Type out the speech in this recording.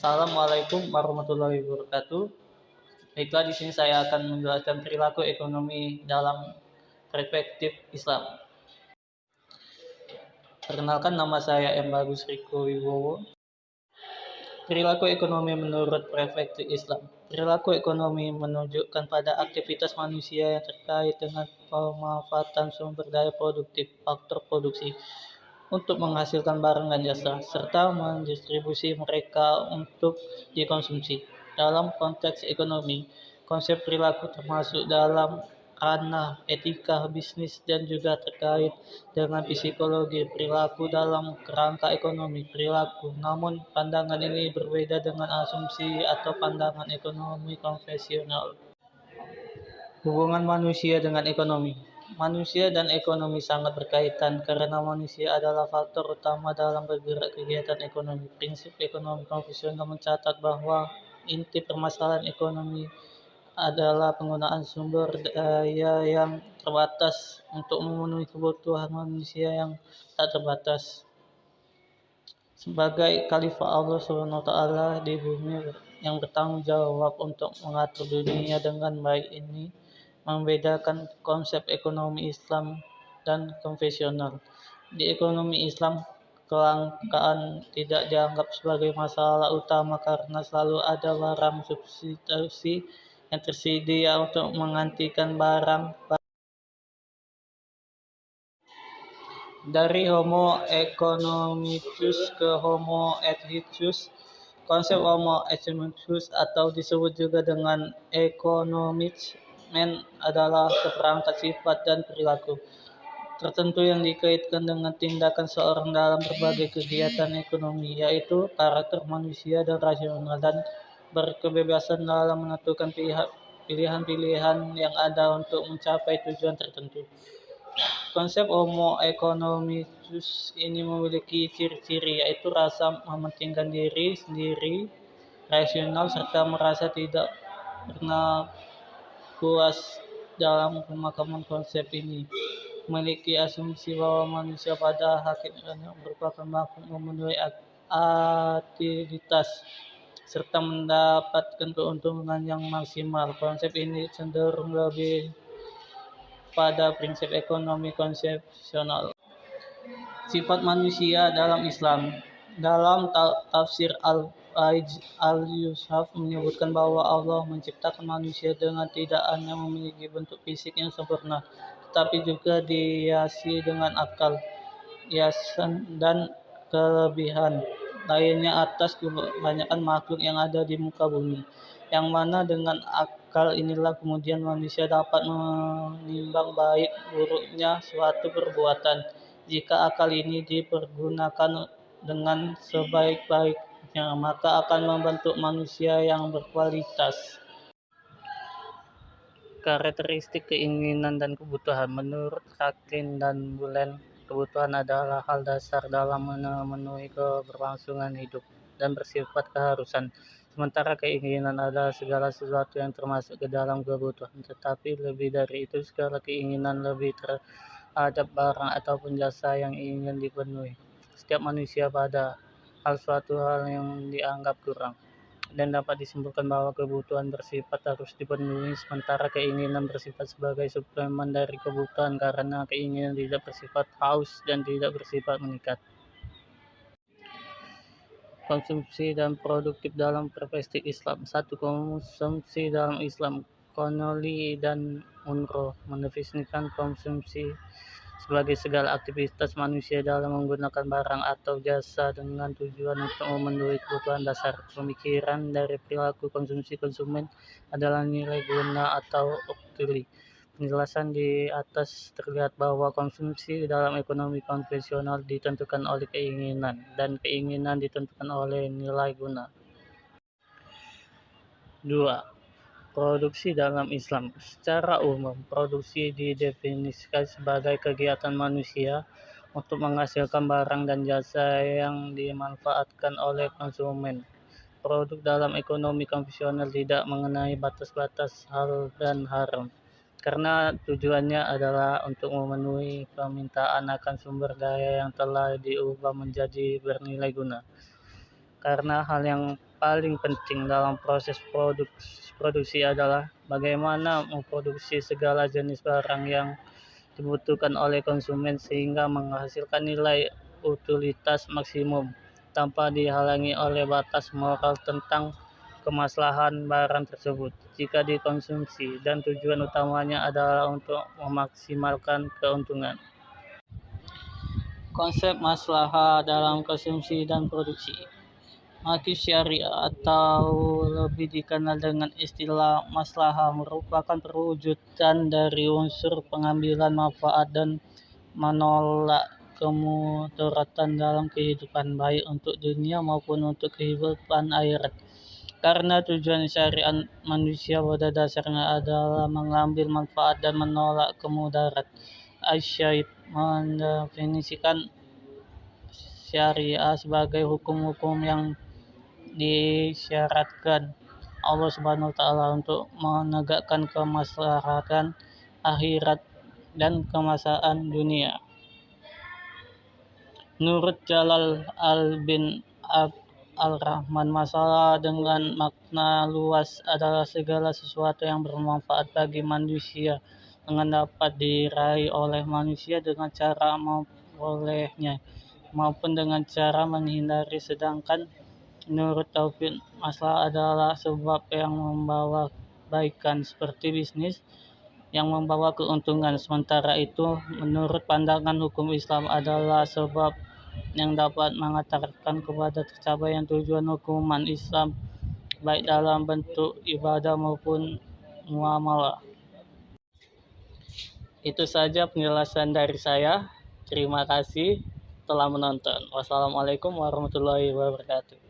Assalamualaikum warahmatullahi wabarakatuh. Baiklah, di sini saya akan menjelaskan perilaku ekonomi dalam perspektif Islam. Perkenalkan, nama saya M. Bagus Riko Wibowo. Perilaku ekonomi menurut perspektif Islam. Perilaku ekonomi menunjukkan pada aktivitas manusia yang terkait dengan pemanfaatan sumber daya produktif, faktor produksi, untuk menghasilkan barang dan jasa, serta mendistribusi mereka untuk dikonsumsi. Dalam konteks ekonomi, konsep perilaku termasuk dalam ranah etika, bisnis, dan juga terkait dengan psikologi perilaku dalam kerangka ekonomi perilaku. Namun, pandangan ini berbeda dengan asumsi atau pandangan ekonomi konvensional. Hubungan manusia dengan ekonomi. Manusia dan ekonomi sangat berkaitan karena manusia adalah faktor utama dalam bergerak kegiatan ekonomi. Prinsip ekonomi konvensional mencatat bahwa inti permasalahan ekonomi adalah penggunaan sumber daya yang terbatas untuk memenuhi kebutuhan manusia yang tak terbatas. Sebagai khalifah Allah SWT di bumi yang bertanggung jawab untuk mengatur dunia dengan baik, ini membedakan konsep ekonomi Islam dan konvensional. Di ekonomi Islam, kelangkaan tidak dianggap sebagai masalah utama karena selalu ada barang substitusi yang tersedia untuk menggantikan barang. Dari Homo economicus ke Homo ethicus, konsep Homo economicus atau disebut juga dengan economicus adalah seperangkat sifat dan perilaku tertentu yang dikaitkan dengan tindakan seorang dalam berbagai kegiatan ekonomi, yaitu karakter manusia dan rasional dan berkebebasan dalam menentukan pilihan-pilihan yang ada untuk mencapai tujuan tertentu. Konsep Homo economicus ini memiliki ciri-ciri, yaitu rasa mementingkan diri sendiri, rasional, serta merasa tidak pernah puas dalam pemakaman konsep ini. Memiliki asumsi bahwa manusia pada hakikatnya merupakan makhluk memenuhi aktivitas serta mendapatkan keuntungan yang maksimal. Konsep ini cenderung lebih pada prinsip ekonomi konvensional. Sifat manusia dalam Islam. Dalam tafsir Al-Yusuf menyebutkan bahwa Allah menciptakan manusia dengan tidak hanya memiliki bentuk fisik yang sempurna, tetapi juga dihiasi dengan akal, hiasan, dan kelebihan lainnya atas kebanyakan makhluk yang ada di muka bumi, yang mana dengan akal inilah kemudian manusia dapat menimbang baik buruknya suatu perbuatan. Jika akal ini dipergunakan dengan sebaik-baiknya, maka akan membentuk manusia yang berkualitas. Karakteristik keinginan dan kebutuhan. Menurut Franklin dan Bullen, kebutuhan adalah hal dasar dalam memenuhi keberlangsungan hidup dan bersifat keharusan. Sementara keinginan adalah segala sesuatu yang termasuk ke dalam kebutuhan. Tetapi lebih dari itu, segala keinginan lebih terhadap barang ataupun jasa yang ingin dipenuhi. Setiap manusia pada suatu hal yang dianggap kurang, dan dapat disimpulkan bahwa kebutuhan bersifat harus dipenuhi, sementara keinginan bersifat sebagai suplemen dari kebutuhan karena keinginan tidak bersifat haus dan tidak bersifat mengikat. Konsumsi dan produktif dalam perspektif Islam. 1. Konsumsi dalam Islam. Connolly dan Munro mendefinisikan konsumsi sebagai segala aktivitas manusia dalam menggunakan barang atau jasa dengan tujuan untuk memenuhi kebutuhan dasar. Pemikiran dari perilaku konsumsi konsumen adalah nilai guna atau utility. Penjelasan di atas terlihat bahwa konsumsi dalam ekonomi konvensional ditentukan oleh keinginan, dan keinginan ditentukan oleh nilai guna. 2. Produksi dalam Islam. Secara umum, produksi didefinisikan sebagai kegiatan manusia untuk menghasilkan barang dan jasa yang dimanfaatkan oleh konsumen. Produk dalam ekonomi konvensional tidak mengenai batas-batas halal dan haram, karena tujuannya adalah untuk memenuhi permintaan akan sumber daya yang telah diubah menjadi bernilai guna. Karena hal yang paling penting dalam proses produksi adalah bagaimana memproduksi segala jenis barang yang dibutuhkan oleh konsumen sehingga menghasilkan nilai utilitas maksimum tanpa dihalangi oleh batas moral tentang kemaslahan barang tersebut jika dikonsumsi dan tujuan utamanya adalah untuk memaksimalkan keuntungan. Konsep maslahah dalam konsumsi dan produksi. Hadis syariah atau lebih dikenal dengan istilah maslahah merupakan perwujudan dari unsur pengambilan manfaat dan menolak kemudaratan dalam kehidupan baik untuk dunia maupun untuk kehidupan akhirat. Karena tujuan syariat manusia pada dasarnya adalah mengambil manfaat dan menolak kemudarat. Asy-Syaikh mendefinisikan syariah sebagai hukum-hukum yang disyaratkan Allah Subhanahu wa taala untuk menegakkan kemaslahatan akhirat dan kemaslahatan dunia. Menurut Jalal al-Bin al-Rahman, masalah dengan makna luas adalah segala sesuatu yang bermanfaat bagi manusia dengan dapat diraih oleh manusia dengan cara memperolehnya maupun dengan cara menghindari. Sedangkan menurut Taufik, masalah adalah sebab yang membawa kebaikan seperti bisnis yang membawa keuntungan. Sementara itu, menurut pandangan hukum Islam adalah sebab yang dapat mengantarkan kepada tercapaian tujuan hukuman Islam baik dalam bentuk ibadah maupun muamalah. Itu saja penjelasan dari saya. Terima kasih telah menonton. Wassalamualaikum warahmatullahi wabarakatuh.